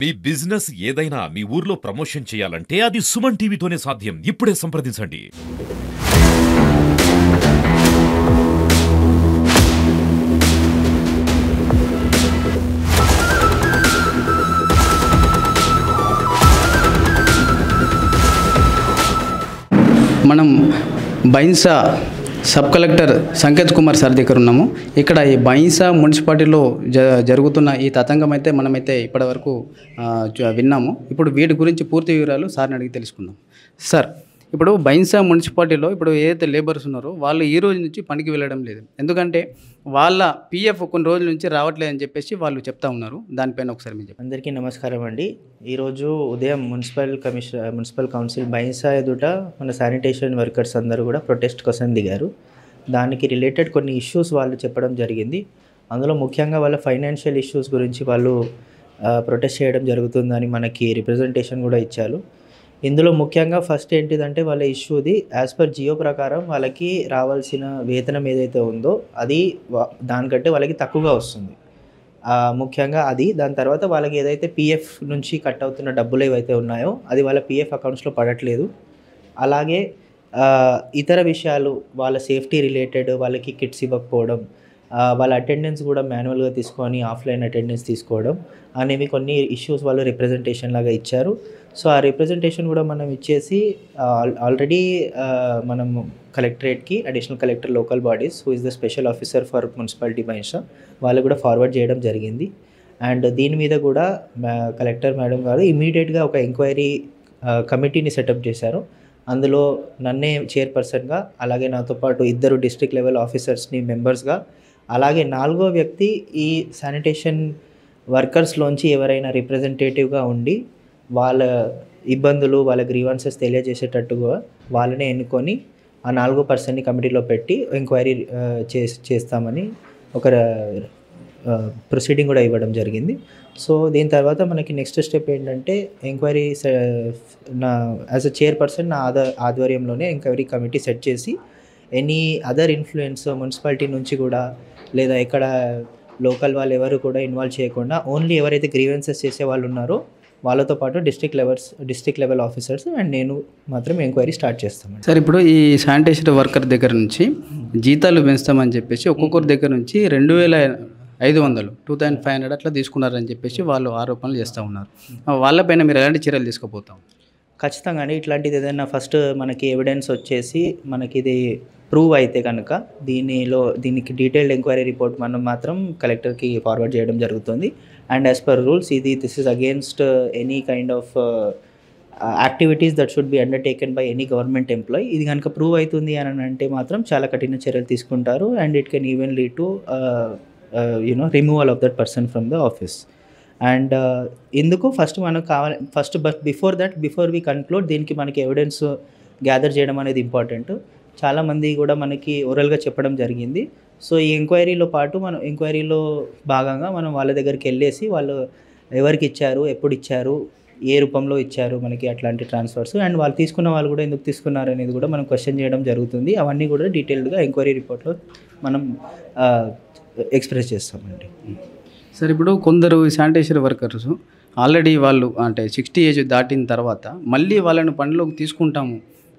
మీ business ఏదైనా మీ ఊర్లో promotion చేయాలంటే అది సుమన్ టీవీతోనే సాధ్యం. ఇప్పుడే సంప్రదించండి. మనం Bhainsa sub collector Sanket Kumar sir దగ్గర ఉన్నాము. ఇక్కడ ఈ బైన్సా మున్సిపాలిటీలో జరుగుతున్న ఈ తతంగం అయితే మనమైతే ఇప్పటివరకు విన్నాము. ఇప్పుడు వీటి గురించి పూర్తి వివరాలు సార్ని అడిగి తెలుసుకుందాం. సార్, ఇప్పుడు బైన్సా మున్సిపాలిటీలో ఇప్పుడు ఏదైతే లేబర్స్ ఉన్నారో వాళ్ళు ఈ రోజు నుంచి పనికి వెళ్ళడం లేదు. ఎందుకంటే వాళ్ళ పిఎఫ్ కొన్ని రోజుల నుంచి రావట్లేదని చెప్పేసి వాళ్ళు చెప్తా ఉన్నారు. దానిపైన ఒకసారి మీరు చెప్పండి. అందరికీ నమస్కారం అండి. ఈరోజు ఉదయం మున్సిపల్ కౌన్సిల్ బైన్సా ఎదుట మన శానిటేషన్ వర్కర్స్ అందరూ కూడా ప్రొటెస్ట్ కోసం దిగారు. దానికి రిలేటెడ్ కొన్ని ఇష్యూస్ వాళ్ళు చెప్పడం జరిగింది. అందులో ముఖ్యంగా వాళ్ళ ఫైనాన్షియల్ ఇష్యూస్ గురించి వాళ్ళు ప్రొటెస్ట్ చేయడం జరుగుతుందని మనకి రిప్రజెంటేషన్ కూడా ఇచ్చారు. ఇందులో ముఖ్యంగా ఫస్ట్ ఏంటిదంటే వాళ్ళ ఇష్యూది యాజ్ పర్ జియో ప్రకారం వాళ్ళకి రావాల్సిన వేతనం ఏదైతే ఉందో అది దానికంటే వాళ్ళకి తక్కువగా వస్తుంది. ముఖ్యంగా అది. దాని తర్వాత వాళ్ళకి ఏదైతే పిఎఫ్ నుంచి కట్ అవుతున్న డబ్బులు ఏవైతే ఉన్నాయో అది వాళ్ళ పిఎఫ్ అకౌంట్స్లో పడట్లేదు. అలాగే ఇతర విషయాలు వాళ్ళ సేఫ్టీ రిలేటెడ్ వాళ్ళకి కిట్స్ ఇవ్వకపోవడం, వాళ్ళ అటెండెన్స్ కూడా మాన్యువల్గా తీసుకొని ఆఫ్లైన్ అటెండెన్స్ తీసుకోవడం అనేవి కొన్ని ఇష్యూస్ వాళ్ళు రిప్రజెంటేషన్ లాగా ఇచ్చారు. సో ఆ రిప్రజెంటేషన్ కూడా మనం ఇచ్చేసి ఆల్రెడీ మనం కలెక్టరేట్కి additional collector local bodies who is the special officer for municipality Bhainsa వాళ్ళు కూడా ఫార్వర్డ్ చేయడం జరిగింది. అండ్ దీని మీద కూడా కలెక్టర్ మేడం గారు ఇమీడియట్గా ఒక ఎంక్వైరీ కమిటీని సెటప్ చేశారు. అందులో నన్నే చైర్పర్సన్గా, అలాగే నాతో పాటు 2 డిస్ట్రిక్ట్ లెవెల్ ఆఫీసర్స్ని మెంబర్స్గా, అలాగే 4వ వ్యక్తి ఈ శానిటేషన్ వర్కర్స్లోంచి ఎవరైనా రిప్రజెంటేటివ్గా ఉండి వాళ్ళ ఇబ్బందులు వాళ్ళ గ్రీవెన్సెస్ తెలియజేసేటట్టుగా వాళ్ళనే ఎన్నుకొని ఆ 4వ పర్సన్ని కమిటీలో పెట్టి ఎంక్వైరీ చేస్తామని ఒక ప్రొసీడింగ్ కూడా ఇవ్వడం జరిగింది. సో దీని తర్వాత మనకి నెక్స్ట్ స్టెప్ ఏంటంటే ఎంక్వైరీ యాజ్ అ చైర్పర్సన్ నా ఆధ్వర్యంలోనే ఎంక్వైరీ కమిటీ సెట్ చేసి ఎనీ అదర్ ఇన్ఫ్లుయెన్స్ మున్సిపాలిటీ నుంచి కూడా లేదా ఎక్కడ లోకల్ వాళ్ళు ఎవరు కూడా ఇన్వాల్వ్ చేయకుండా ఓన్లీ ఎవరైతే గ్రీవెన్సెస్ చేసే వాళ్ళు ఉన్నారో వాళ్ళతో పాటు డిస్ట్రిక్ట్ లెవెల్ ఆఫీసర్స్ అండ్ నేను మాత్రం ఎంక్వైరీ స్టార్ట్ చేస్తాం. సార్, ఇప్పుడు ఈ శానిటేషన్ వర్కర్ దగ్గర నుంచి జీతాలు పెంచుతామని చెప్పేసి ఒక్కొక్కరి దగ్గర నుంచి 2,500 2,500 అట్లా తీసుకున్నారని చెప్పేసి వాళ్ళు ఆరోపణలు చేస్తూ ఉన్నారు. వాళ్ళపైన మీరు ఎలాంటి చర్యలు తీసుకోపోతాం? ఖచ్చితంగానే ఇట్లాంటిది ఏదైనా ఫస్ట్ మనకి ఎవిడెన్స్ వచ్చేసి మనకి ఇది ప్రూవ్ అయితే కనుక దీనికి డీటెయిల్డ్ ఎంక్వైరీ రిపోర్ట్ మనం మాత్రం కలెక్టర్కి ఫార్వర్డ్ చేయడం జరుగుతుంది. And as per rules this is against any kind of activities that should be undertaken by any government employee. ఇది కనుక ప్రూవ్ అవుతుంది అని అంటే మాత్రం చాలా కఠిన చర్యలు తీసుకుంటారు. And it can even lead to removal of that person from the office. And ఇందుకు ఫస్ట్ మనకు కావాలి బట్ బిఫోర్ వి కన్క్లూడ్ దీనికి మనకి ఎవిడెన్స్ గ్యాదర్ చేయడం అనేది ఇంపార్టెంట్. చాలామంది కూడా మనకి ఓరల్గా చెప్పడం జరిగింది. సో ఈ ఎంక్వైరీలో భాగంగా మనం వాళ్ళ దగ్గరికి వెళ్ళేసి వాళ్ళు ఎవరికి ఇచ్చారు, ఎప్పుడు ఇచ్చారు, ఏ రూపంలో ఇచ్చారు మనకి అట్లాంటి ట్రాన్స్ఫర్స్, అండ్ వాళ్ళు తీసుకున్న వాళ్ళు కూడా ఎందుకు తీసుకున్నారు అనేది కూడా మనం క్వశ్చన్ చేయడం జరుగుతుంది. అవన్నీ కూడా డీటెయిల్డ్గా ఎంక్వైరీ రిపోర్ట్లో మనం ఎక్స్ప్రెస్ చేస్తామండి. సార్, ఇప్పుడు కొందరు శానిటేషన్ వర్కర్స్ ఆల్రెడీ వాళ్ళు అంటే 60 ఏజ్ దాటిన తర్వాత మళ్ళీ వాళ్ళని పనిలోకి తీసుకుంటాము,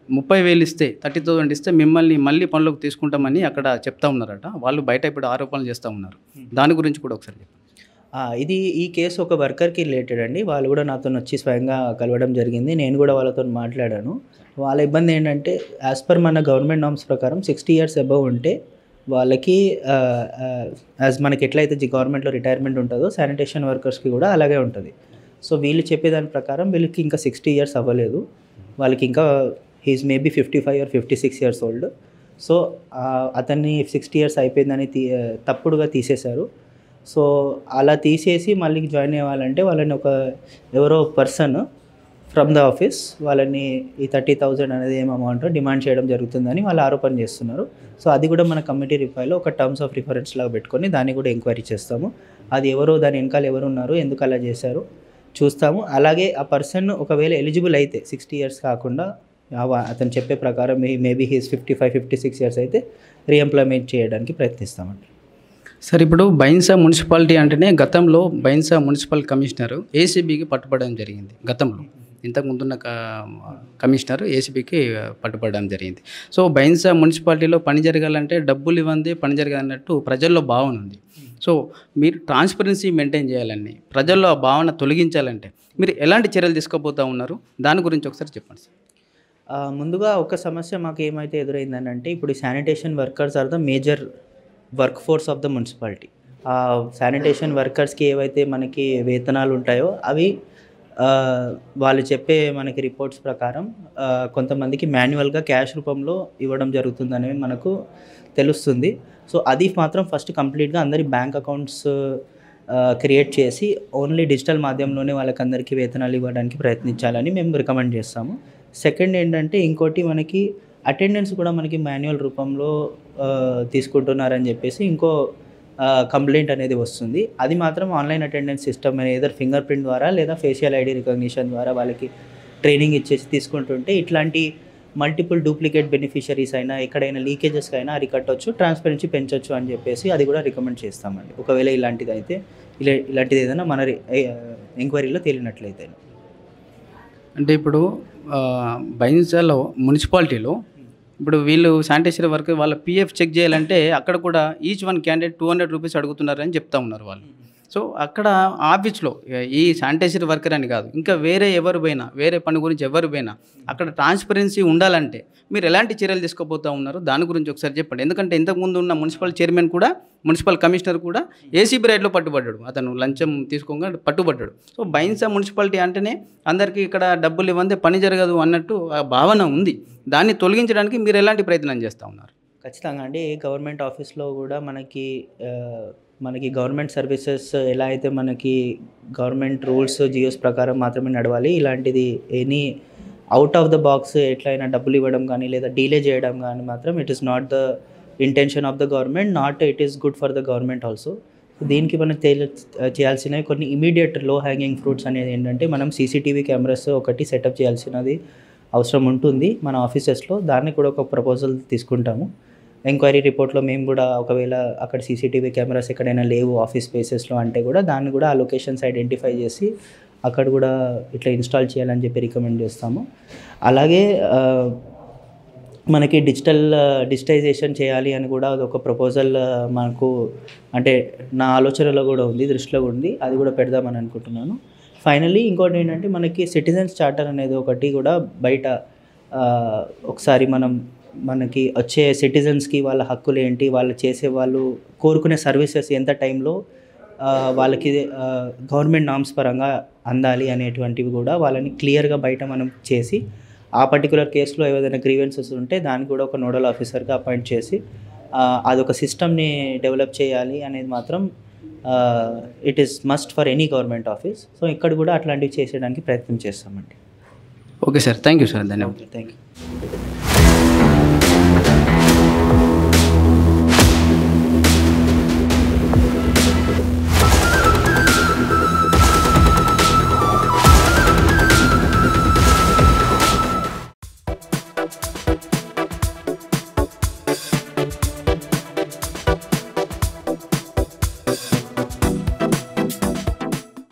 30,000 ఇస్తే 30,000 ఇస్తే మిమ్మల్ని మళ్ళీ పనిలోకి తీసుకుంటామని అక్కడ చెప్తా ఉన్నారట. వాళ్ళు బయట ఇప్పుడు ఆరోపణలు చేస్తూ ఉన్నారు. దాని గురించి కూడా ఒకసారి చెప్పండి. ఈ కేసు ఒక వర్కర్కి రిలేటెడ్ అండి. వాళ్ళు కూడా నాతో వచ్చి స్వయంగా కలవడం జరిగింది. నేను కూడా వాళ్ళతో మాట్లాడాను. వాళ్ళ ఇబ్బంది ఏంటంటే యాజ్ పర్ మన గవర్నమెంట్ నామ్స్ ప్రకారం 60 years అబవ్ ఉంటే వాళ్ళకి యాజ్ మనకి ఎట్లయితే గవర్నమెంట్లో రిటైర్మెంట్ ఉంటుందో శానిటేషన్ వర్కర్స్కి కూడా అలాగే ఉంటుంది. సో వీళ్ళు చెప్పేదాని ప్రకారం వీళ్ళకి ఇంకా 60 years అవ్వలేదు. వాళ్ళకి ఇంకా he's maybe 55 or 56 years old. So అతన్ని 60 years అయిపోయిందని తప్పుడుగా తీసేశారు. సో అలా తీసేసి మళ్ళీ జాయిన్ అవ్వాలంటే వాళ్ళని ఎవరో పర్సన్ ఫ్రమ్ ద ఆఫీస్ వాళ్ళని ఈ 30,000 అనేది ఏం అమౌంట్ డిమాండ్ చేయడం జరుగుతుందని వాళ్ళు ఆరోపణ చేస్తున్నారు. సో అది కూడా మన కమిటీ రిఫైలో ఒక టర్మ్స్ ఆఫ్ రిఫరెన్స్ లాగా పెట్టుకొని దాన్ని కూడా ఎంక్వైరీ చేస్తాము. అది ఎవరో దాని వెనకాల ఎవరు ఉన్నారు, ఎందుకు అలా చేశారు చూస్తాము. అలాగే ఆ పర్సన్ ఒకవేళ ఎలిజిబుల్ అయితే 60 years కాకుండా అతను చెప్పే ప్రకారం మేబీ హీస్ 55-56 years అయితే రీఎంప్లాయ్మెంట్ చేయడానికి ప్రయత్నిస్తామండి. సార్ ఇప్పుడు బైన్సా మున్సిపాలిటీ అంటేనే గతంలో బైన్సా మున్సిపల్ కమిషనర్ ఏసీబీకి పట్టుబడడం జరిగింది. గతంలో ఇంతకుముందున్న కమిషనర్ ఏసీబీకి పట్టుబడడం జరిగింది. సో బైన్సా మున్సిపాలిటీలో పని జరగాలంటే డబ్బులు ఇవ్వండి పని జరగాలన్నట్టు ప్రజల్లో భావన ఉంది. సో మీరు ట్రాన్స్పరెన్సీ మెయింటైన్ చేయాలని, ప్రజల్లో ఆ భావన తొలగించాలంటే మీరు ఎలాంటి చర్యలు తీసుకోబోతూ ఉన్నారు? దాని గురించి ఒకసారి చెప్పండి సార్. ముందుగా ఒక సమస్య మాకు ఏమైతే ఎదురైందని అంటే, ఇప్పుడు sanitation workers are the major work force of the municipality. Sanitation వర్కర్స్కి ఏవైతే మనకి వేతనాలు ఉంటాయో అవి వాళ్ళు చెప్పే మనకి రిపోర్ట్స్ ప్రకారం కొంతమందికి మాన్యువల్గా క్యాష్ రూపంలో ఇవ్వడం జరుగుతుందనేది మనకు తెలుస్తుంది. సో అది మాత్రం ఫస్ట్ కంప్లీట్గా అందరి బ్యాంక్ అకౌంట్స్ క్రియేట్ చేసి ఓన్లీ డిజిటల్ మాధ్యమంలోనే వాళ్ళకందరికీ వేతనాలు ఇవ్వడానికి ప్రయత్నించాలని మేము రికమెండ్ చేస్తాము. సెకండ్ ఏంటంటే, ఇంకోటి మనకి అటెండెన్స్ కూడా మనకి మాన్యువల్ రూపంలో తీసుకుంటున్నారని చెప్పేసి ఇంకో కంప్లైంట్ అనేది వస్తుంది. అది మాత్రం online attendance system either finger print ద్వారా లేదా ఫేషియల్ ఐడి రికగ్నిషన్ ద్వారా వాళ్ళకి ట్రైనింగ్ ఇచ్చేసి తీసుకుంటుంటే ఇట్లాంటి మల్టిపుల్ డూప్లికేట్ బెనిఫిషరీస్ అయినా ఎక్కడైనా లీకేజెస్కి అయినా అరికట్టవచ్చు, ట్రాన్స్పరెన్సీ పెంచవచ్చు అని చెప్పేసి అది కూడా రికమెండ్ చేస్తామండి. ఒకవేళ ఇలాంటిది ఏదైనా మన ఎంక్వైరీలో తేలినట్లయితే. అంటే ఇప్పుడు బైన్సాలో మున్సిపాలిటీలో ఇప్పుడు వీళ్ళు శానిటేషన్ వర్క్ వాళ్ళ పీఎఫ్ చెక్ చేయాలంటే అక్కడ కూడా ఈచ్ వన్ క్యాండిడేట్ 200 రూపీస్ అడుగుతున్నారని చెప్తా ఉన్నారు వాళ్ళు. సో అక్కడ ఆఫీస్లో ఈ శానిటేషన్ వర్కర్ అని కాదు, ఇంకా వేరే ఎవరు పోయినా, వేరే పని గురించి ఎవరు పోయినా అక్కడ ట్రాన్స్పరెన్సీ ఉండాలంటే మీరు ఎలాంటి చర్యలు తీసుకోబోతూ ఉన్నారు? దాని గురించి ఒకసారి చెప్పండి. ఎందుకంటే ఇంతకుముందు ఉన్న మున్సిపల్ చైర్మన్ కూడా, మున్సిపల్ కమిషనర్ కూడా ఏసీబీ రైడ్లో పట్టుబడ్డాడు. అతను లంచం తీసుకోగా పట్టుబడ్డాడు. సో బైన్సా మున్సిపాలిటీ అంటేనే అందరికీ ఇక్కడ డబ్బులు ఇవ్వందే పని జరగదు అన్నట్టు ఆ భావన ఉంది. దాన్ని తొలగించడానికి మీరు ఎలాంటి ప్రయత్నం చేస్తూ ఉన్నారు? ఖచ్చితంగా అండి. గవర్నమెంట్ ఆఫీస్లో కూడా మనకి గవర్నమెంట్ సర్వీసెస్ ఎలా అయితే మనకి గవర్నమెంట్ రూల్స్ జియోస్ ప్రకారం మాత్రమే నడవాలి. ఇలాంటిది any out of the box ఎట్లయినా డబ్బులు ఇవ్వడం కానీ లేదా డీలే చేయడం కానీ మాత్రం it is not the intention of the government, not it is good for the government also. దీనికి మనం చేయాల్సినవి కొన్ని ఇమీడియట్ లో హ్యాంగింగ్ ఫ్రూట్స్ అనేది ఏంటంటే, మనం సీసీటీవీ కెమెరాస్ ఒకటి సెటప్ చేయాల్సినది అవసరం ఉంటుంది మన ఆఫీసెస్లో. దాన్ని కూడా ఒక ప్రపోజల్ తీసుకుంటాము. ఎంక్వైరీ రిపోర్ట్లో మేము కూడా ఒకవేళ అక్కడ సీసీటీవీ కెమెరాస్ ఎక్కడైనా లేవు ఆఫీస్ స్పేసెస్లో అంటే కూడా దాన్ని కూడా ఆ లొకేషన్స్ ఐడెంటిఫై చేసి అక్కడ కూడా ఇట్లా ఇన్స్టాల్ చేయాలని చెప్పి రికమెండ్ చేస్తాము. అలాగే మనకి డిజిటైజేషన్ చేయాలి అని కూడా అదొక ప్రపోజల్ మనకు అంటే నా ఆలోచనలో కూడా ఉంది, దృష్టిలో ఉంది. అది కూడా పెడదామని అనుకుంటున్నాను. ఫైనల్లీ ఇంకోటి ఏంటంటే, మనకి సిటిజన్స్ చార్టర్ అనేది ఒకటి కూడా బయట ఒకసారి మనకి వచ్చే సిటిజన్స్కి వాళ్ళ హక్కులు ఏంటి, వాళ్ళు కోరుకునే సర్వీసెస్ ఎంత టైంలో వాళ్ళకి గవర్నమెంట్ నామ్స్ పరంగా అందాలి అనేటువంటివి కూడా వాళ్ళని క్లియర్గా బయట మనం చేసి, ఆ పర్టికులర్ కేసులో ఏదైనా గ్రీవెన్సెస్ ఉంటే దానికి కూడా ఒక నోడల్ ఆఫీసర్గా అపాయింట్ చేసి అదొక సిస్టమ్ని డెవలప్ చేయాలి అనేది మాత్రం it is must for any government office. So ఇక్కడ కూడా అట్లాంటివి చేసేయడానికి ప్రయత్నం చేస్తామండి. Okay sir, thank you sir, ధన్యవాదాలు. Thank you.